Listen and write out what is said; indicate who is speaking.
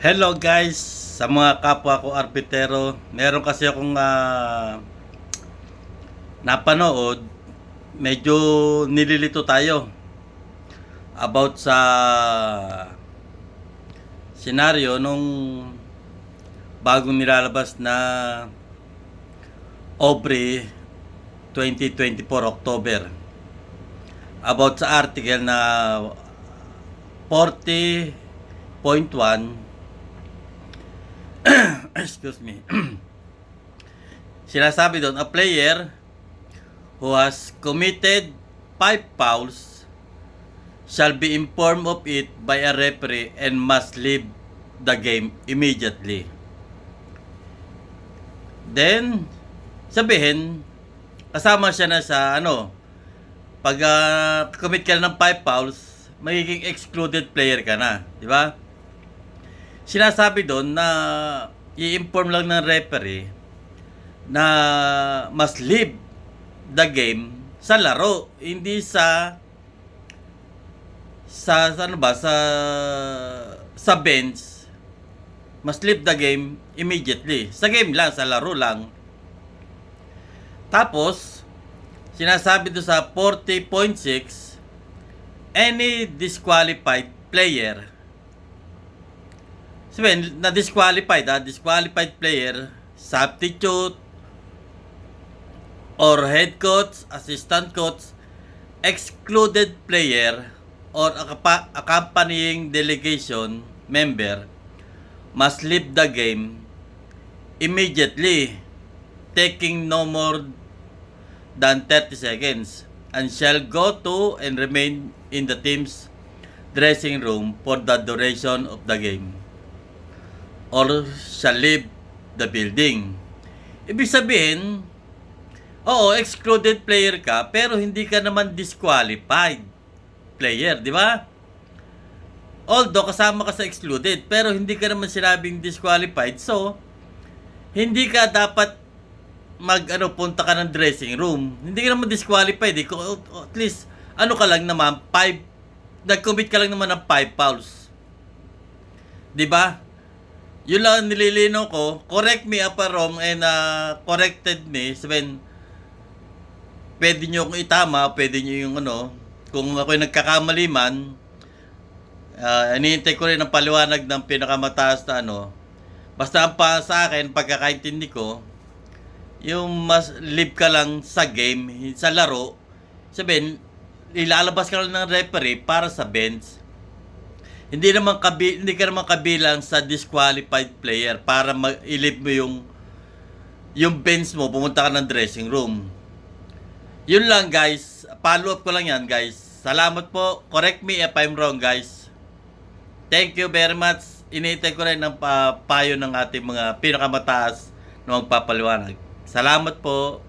Speaker 1: Hello guys, sa mga kapwa ko arbitero, meron kasi akong napanood, medyo nililito tayo about sa senaryo nung bagong nilalabas na OBRE 2024 October about sa article na 40.1 excuse me. Sinasabi doon, a player who has committed 5 fouls shall be informed of it by a referee and must leave the game immediately. Then, sabihin, kasama siya na sa pag commit ka ng 5 fouls, magiging excluded player ka na, di ba? Sinasabi doon na i-inform lang ng referee na must leave the game sa laro, hindi sa bench. Must leave the game immediately. Sa game lang, sa laro lang. Tapos sinasabi doon sa 40.6, any disqualified player, sabihin, disqualified player, substitute, or head coach, assistant coach, excluded player, or accompanying delegation member must leave the game immediately, taking no more than 30 seconds, and shall go to and remain in the team's dressing room for the duration of the game, or shall leave the building. Ibig sabihin, oo, excluded player ka, pero hindi ka naman disqualified player, di ba? Although kasama ka sa excluded, pero hindi ka naman sinabing disqualified, so hindi ka dapat punta ka ng dressing room. Hindi ka naman disqualified, eh. At least, ka lang naman, nag-commit ka lang naman ng 5 fouls. Di ba? Yun lang nililino ko. Correct me if I'm wrong and corrected me. Sabihin, pwede nyo akong itama, pwede nyo yung kung ako'y nagkakamali man, iniintay ko rin ang paliwanag ng pinakamataas na basta ang sa akin, pagkakaintindi ko, yung mas live ka lang sa game, sa laro, sabihin, ilalabas ka lang ng referee para sa bench. Hindi ka naman kabilang sa disqualified player para i-leave mo yung bench mo, pumunta ka ng dressing room. Yun lang guys, follow up ko lang yan guys. Salamat po, correct me if I'm wrong guys. Thank you very much. Iniintay ko rin ang payo ng ating mga pinakamataas na magpapaliwanag. Salamat po.